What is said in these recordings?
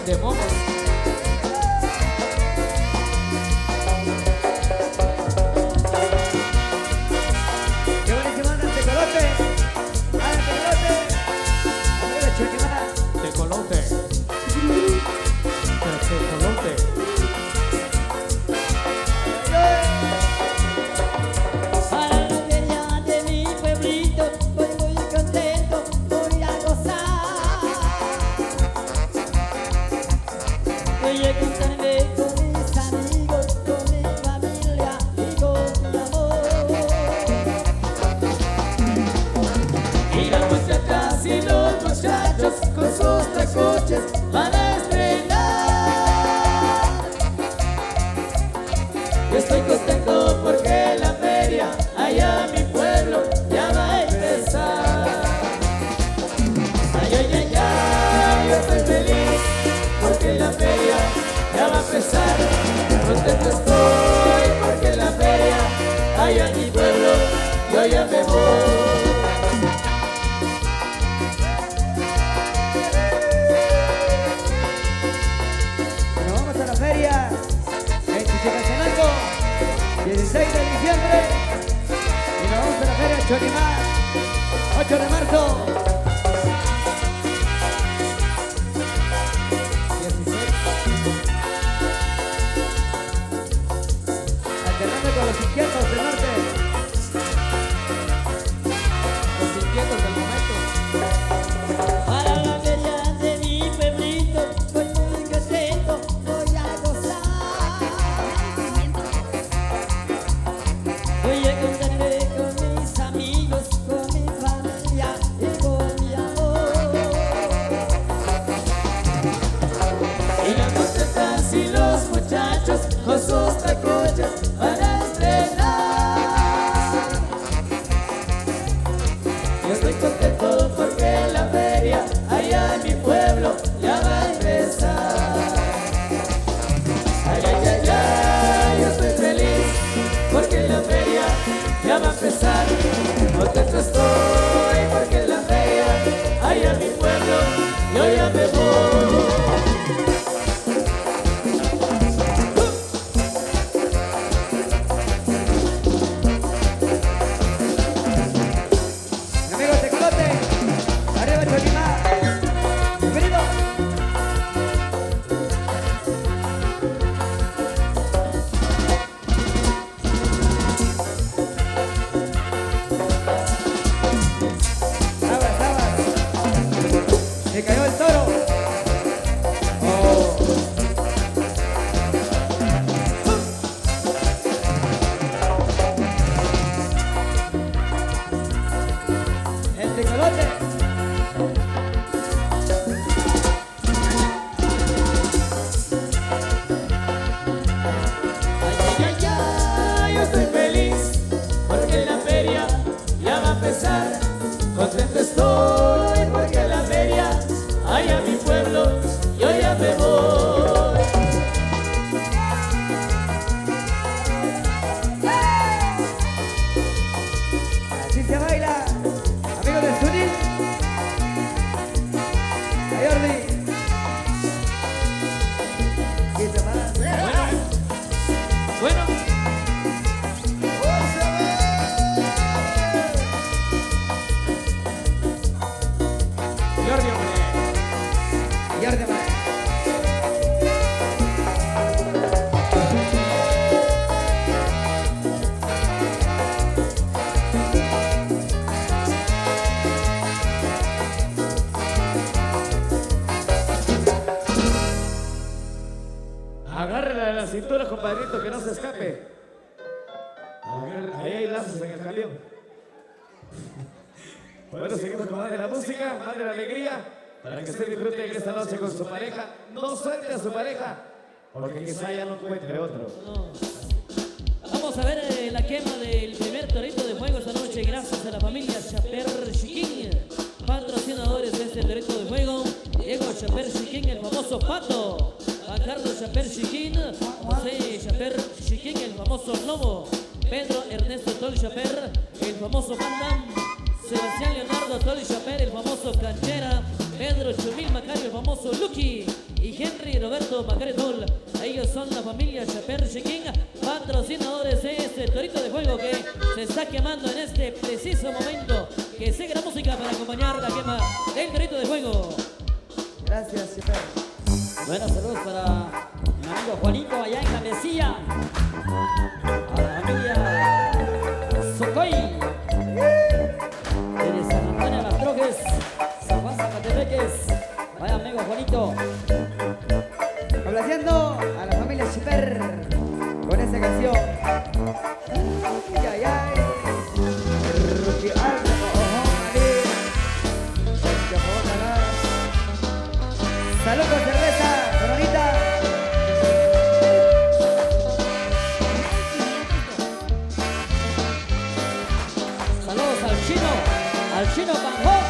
de momos. Qué buenísimo anda el tecolote. ¡Ah, el tecolote! Arriba, Choquimana. Tecolote. Tecolote. Para la feria de mi pueblito voy muy contento, voy a gozar. Voy a contarme con mis amigos, con mi familia y con mi amor. Y las muchachas y los muchachos con sus tacoches van a estrenar. Yo estoy contento porque la feria allá en mi pueblo ya va a empezar. Ay, ay, ay, ay, yo estoy feliz porque la feria ya va a empezar. Contento estoy porque la feria allá en mi pueblo yo ya me voy. Nos vamos a la feria en Chichicastenango, 16 de diciembre. Y nos vamos a la feria Choquimán, 8 de marzo. 16. Alternando con los inquietos del norte. Los inquietos del momento. Para la feria de mi pueblito voy muy contento, voy a gozar. Voy a contarme con mis amigos, con mi familia y con mi amor. Y las muchachas y los muchachos con sus tacoches van a estrenar. Yo estoy contento porque la feria allá en mi pueblo ya va a empezar. Ay, ay, ay, ay, yo estoy feliz porque la feria ya va a empezar. Contento estoy porque la feria allá en mi pueblo yo ya me voy. Amigo tecolote, arriba Choquimán. Bienvenido. Aguas, aguas. Se cayó el toro. Oh. El tecolote. Ay, ay, ay, ay, yo estoy feliz porque la feria ya va a empezar. Contento estoy porque la feria allá en mi pueblo yo ya me voy. Así se baila. Amigo de Sunil. A Jordi. ¿Quién se va? Bueno. Jordi, hombre. Jordi, man. Agárrela de la cintura, compadrito, que no se escape. Ahí hay lazos en el camión. Bueno, seguimos con más de la música, más de la alegría, para que usted disfrute en esta noche con su pareja. No suelte a su pareja, porque quizá ya no encuentre otro. Vamos a ver la quema del primer torito de fuego esta noche gracias a la familia Chaper Chiquín, patrocinadores de este torito de fuego. Diego Chaper Chiquín, el famoso Pato, Juan Carlos Chaper Chiquín, José Chaper Chiquín, el famoso Lobo, Pedro Ernesto Tol Chaper, el famoso Panda, Sebastián Leonardo Tol Chaper, el famoso Canchera, Pedro Chumil Macario, el famoso Lucky, y Henry Roberto Macario Tol. Ellos son la familia Chaper Chiquín, patrocinadores de este torito de juego que se está quemando en este preciso momento. Que sigue la música para acompañar la quema del torito de juego. Gracias, Chaper. Buenos saludos para mi amigo Juanito allá en la mesilla. A la familia Socoy. Desde San Antonio de las Trojes, San Juan Zacatepeques. Vaya amigo Juanito. Complaciendo a la familia Chaper con esta canción. Ay, ay, ay. Ruki Aldo, ojo, María. Salud con cerveza, coronita. Saludos al chino Panjón.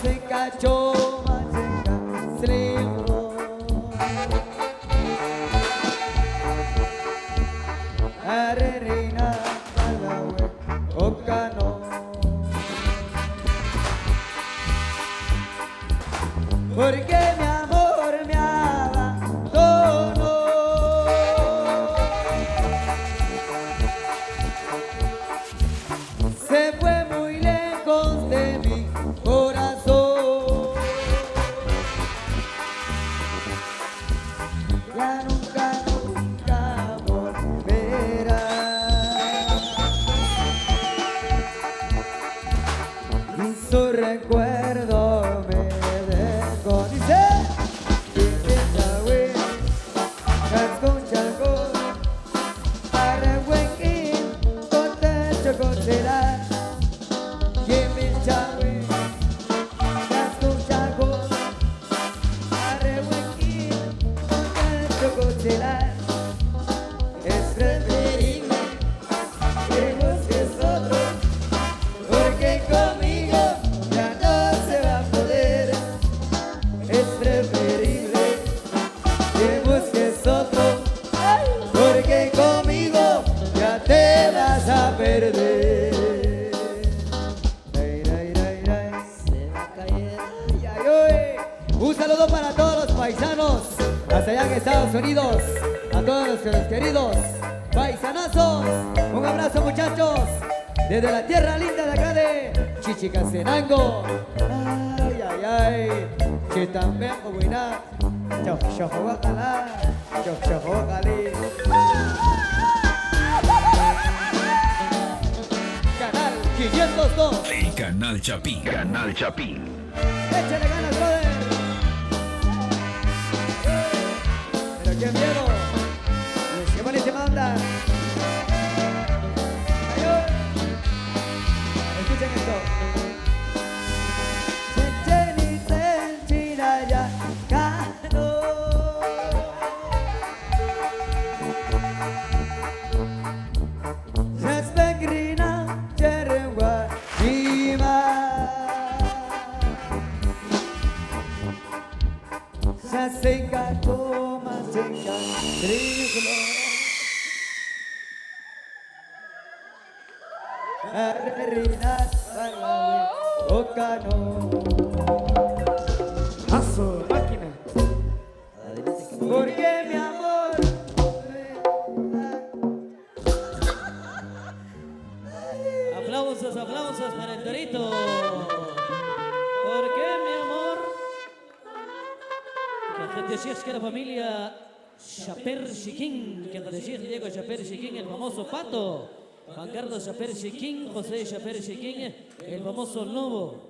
Se cayó, Porque mi amor me abandonó. Se fue muy lejos de mi corazón. Ya nunca, nunca volverá. Y su recuerdo me es preferible que busques otro, porque conmigo ya no se va a poder. Es preferible que busques otro, porque conmigo ya te vas a perder. Se va a caer. Ay, ay, ay. Un saludo para todos los paisanos hasta allá en Estados Unidos, a todos nuestros queridos paisanazos. Un abrazo, muchachos, desde la tierra linda de acá de Chichicastenango. Ay, ay, ay. Chitambeco, buena. Chojohuacalá, Chojohuacalí. Canal 502. El Canal Chapín. Canal Chapín. Échale ganas, brother. Pero qué miedo. Qué buenísima onda. Ay, ay. Escuchen esto. A su máquina. Porque mi amor Aplausos, aplausos para el torito. Porque mi amor. Que te decías que la familia Chaper Chiquín, que te decías Diego Chaper Chiquín, el famoso Pato. Juan Carlos Chaper Chiquín, José Chaper Chiquín, el famoso Lobo.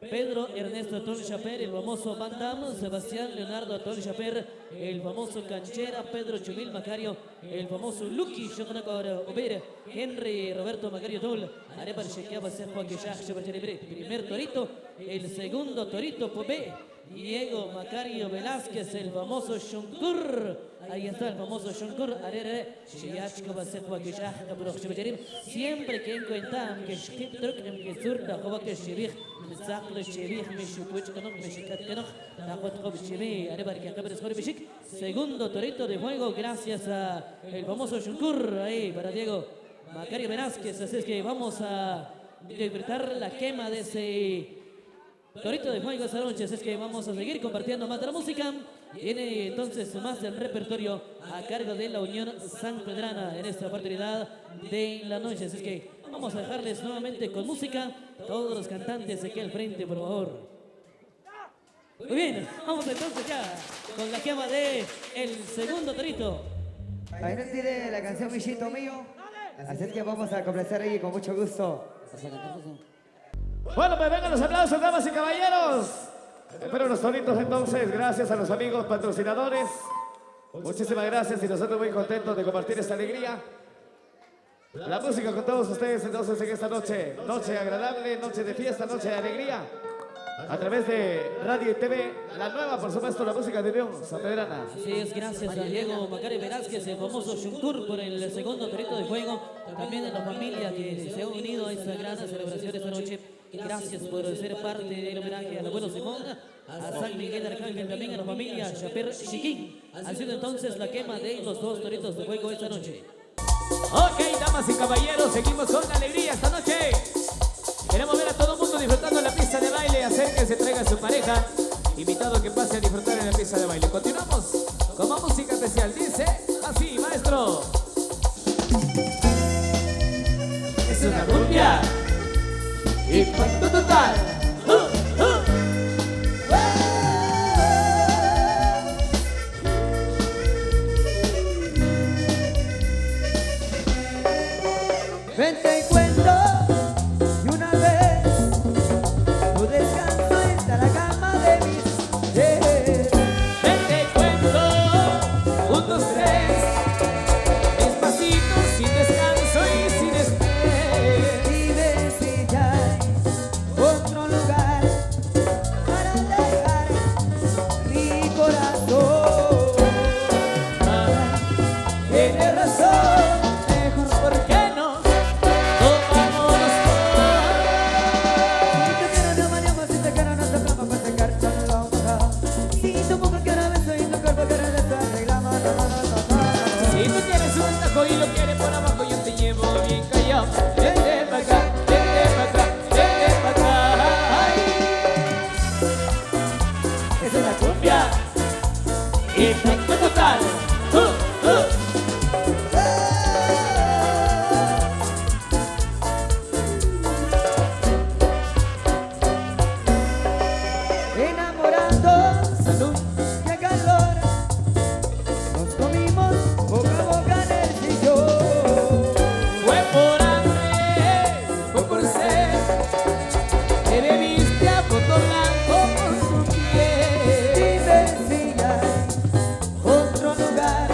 Pedro Ernesto Tol Chaper, el famoso Van Damme, Sebastián Leonardo Tol Chaper, el famoso Canchera, Pedro Chumil Macario, el famoso Lucky Shokonakor Ober, Henry Roberto Macario Tol, Arepa Chequeaba Ser Juan Quechach, primer torito, el segundo torito Pobé, Diego Macario Velázquez, el famoso Shunkur. Ahí está el famoso Shunkur. Siempre que encuentran que segundo torito de juego gracias a el famoso Shunkur ahí para Diego Macario Velázquez. Así es que vamos a interpretar la quema de ese torito de juego esta noche. Así es que vamos a seguir compartiendo más de la música. Viene entonces más del repertorio a cargo de la Unión San Pedrana en esta oportunidad de la noche. Así es que vamos a dejarles nuevamente con música. Todos los cantantes aquí al frente, por favor. Muy bien, vamos entonces ya con la quema de el segundo torito. Ahí nos pide la canción Bichito Mío. Así es que vamos a complacer ahí con mucho gusto. Bueno, pues vengan los aplausos, damas y caballeros. Espero los toritos entonces, gracias a los amigos patrocinadores. Muchísimas gracias y nosotros muy contentos de compartir esta alegría. La música con todos ustedes entonces en esta noche. Noche agradable, noche de fiesta, noche de alegría. A través de Radio y TV, la nueva, por supuesto, la música de Unión San Pedrana. Así es, gracias a Diego Macario Velázquez, el famoso Shunkur, por el segundo torito de juego. También a la familia que se ha unido a esta gran celebración esta noche. Gracias por ser parte del homenaje al abuelo Simón, a San Miguel Arcángel, también a la familia Chaper Chiquín. Ha sido entonces la quema de los dos toritos de juego esta noche. Ok, damas y caballeros, seguimos con alegría esta noche. Queremos ver a todo el mundo disfrutando en la pista de baile. Acérquense, traiga a su pareja. Invitado que pase a disfrutar en la pista de baile. Continuamos con más música especial. Dice así, maestro. Es una cumbia. Impacto total. Vente y cuento. Y una vez tu descanso está la cama de mis pies. Vente y cuento. 1, 2, 3. Despacito, sin descanso y sin estrés. Dime si ya hay otro lugar para dejar mi corazón. Tienes razón. Mejor, ¿por qué no? Tomamos Si te quiero no maneamos, si te quiero no soplamos, pues te carta no lo vamos. Si tu boca quiere beso y tu cuerpo quiere beso, arreglamos, Si tú quieres un taco y lo quieres por abajo, yo te llevo bien callado. Vente pa' acá, vente pa' atrás, vente pa' acá. Ay, esa es la cumbia, impacto total. Enamorando, Salud. qué calor. Nos comimos boca a boca en el sillón. Fue por hambre, fue por sed. Te bebiste a foto blanco por su piel. Dime si hay otro lugar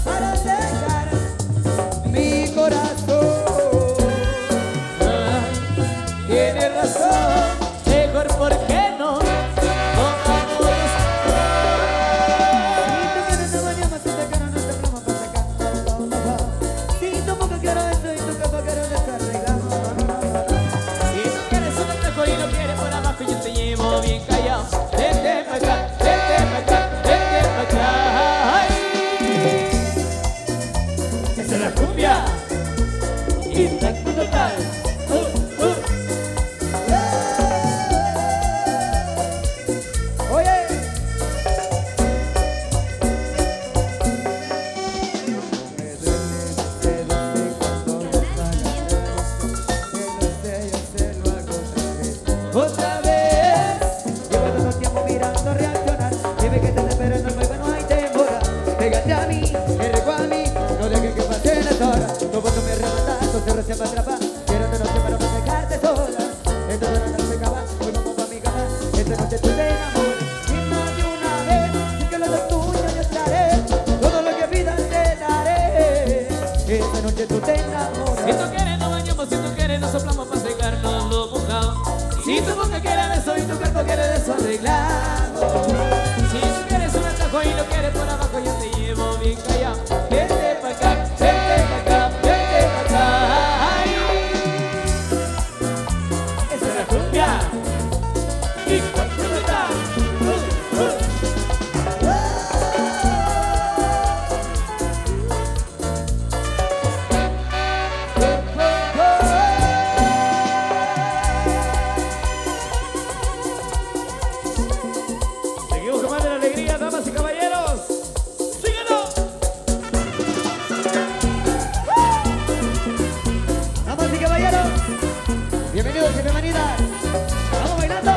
para dejar mi corazón. Ay, tienes razón, mejor ¿por qué no? Tomamos Si tú quieres no bañamos, si te quiero no te plamo para sacar. Si tu boca quiero esto y tu cuerpo quiero desarreglamos. Si tú quieres un taco y lo quieres por abajo, yo te llevo bien callado. Vente pa' acá, vente pa' acá, vente pa' acá. Ay, esa es la cumbia, impacto total. Oye, otra vez, llevo todo el tiempo mirando a reaccionar. Dime que te espero en el juego, no hay temporada. Pégate a mí, me rego a mí, no dejes que pasen las horas. No puedo me arrebatar, tu cerro se me atrapa. Quiero de noche para no dejarte sola. Entonces no se acaba, hoy vamos pa' mi cama. Esta noche tú te enamoras, y más de una vez. Si que lo de tuyo yo estaré, todo lo que pidas te daré. Esta noche tú te enamoras. Si tú quieres no bañamos, si tú quieres no soplamos para secarnos lo mojado. Si tu boca quiere beso y tu cuerpo quiere desarreglado. Si tú quieres un atajo y lo quieres por abajo, yo te llevo bien callado. Vente pa' acá, vente pa' acá, vente pa' acá. Ay. Esa es la cumbia. Y cuando está. Seguimos con más de la alegría, damas y caballeros. ¡Síguenos! Damas y caballeros, bienvenidos y bienvenidas. Vamos bailando.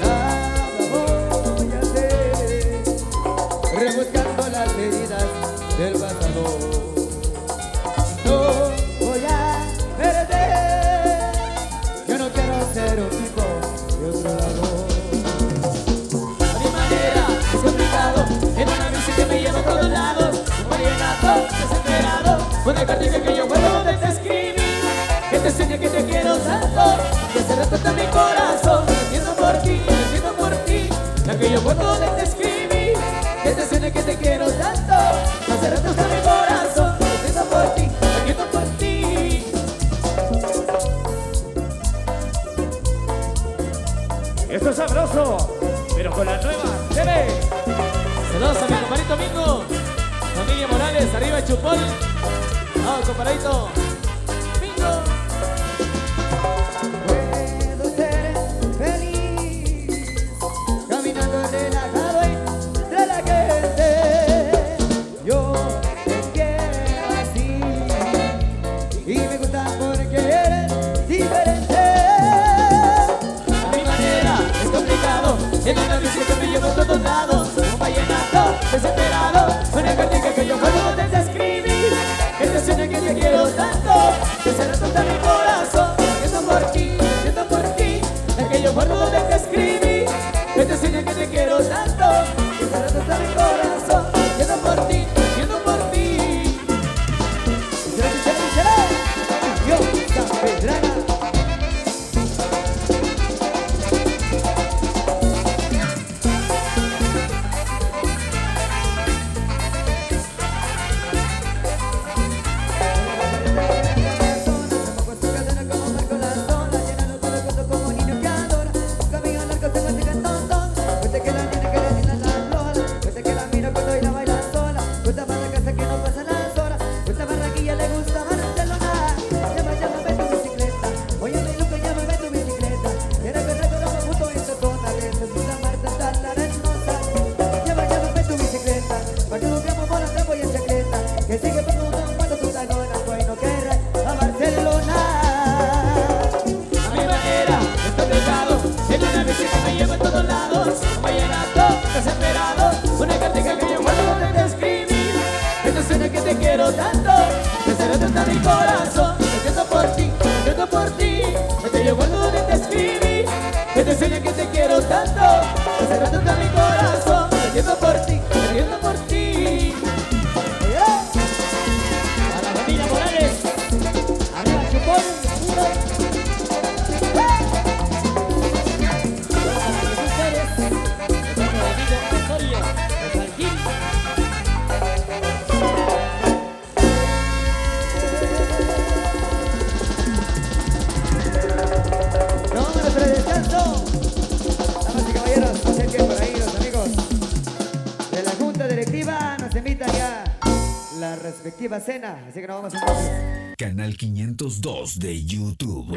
Nada voy a hacer, rebuscando las heridas del pasado. No voy a perder. Yo no quiero ser un tipo de otro lado. A mi manera es complicado, en una bici que me lleva a todos lados. Un vallenato desesperado, una cartilla que yo guardo donde te escribí. Que te enseñe que te quiero tanto, que hace rato está mi corazón. Siento por ti, siento por ti. La que yo guardo donde te escribí. Que te enseñe que te quiero tanto, que hace rato está mi corazón. Siento por ti, siento por ti. Esto es sabroso, pero con la nueva TV. Saludos a mi compadrito Mingo, familia Morales, arriba Chupol. Vamos, compadrito. Mingo. Puedo ser feliz caminando relajado entre la gente. Yo te quiero así y me gusta porque eres diferente. A mi manera es complicado, en una bici que me lleva a todos lados. Un vallenato desesperado, una cartica que yo guardo donde te escribí. Que te enseña que te quiero tanto, que se retonta mi corazón. Siento por ti, siento por ti. La que yo guardo donde te escribí. Que te enseña que te quiero tanto, que se retonta mi corazón. Siento por ti, siento por ti. Yo, San Pedrana. Que sigue cuando tú estás con el bueno que a Barcelona. A mi manera es complicado, en una bici que me lleva a todos lados. Un vallenato desesperado, una cartica que yo guardo donde te escribí. Que te enseña que te quiero tanto, que se retrata mi corazón. Siento por ti, siento por ti. Que yo guardo donde te escribí. Que te enseña que te quiero tanto, que se retrata mi corazón. Siento por ti, siento por ti. A la familia Morales, arriba Chupón. Vámonos para el descanso. Damas y caballeros, no sé qué por ahí los amigos de la junta directiva nos invitan ya la respectiva cena, así que nos vamos entonces. Canal 502 de YouTube.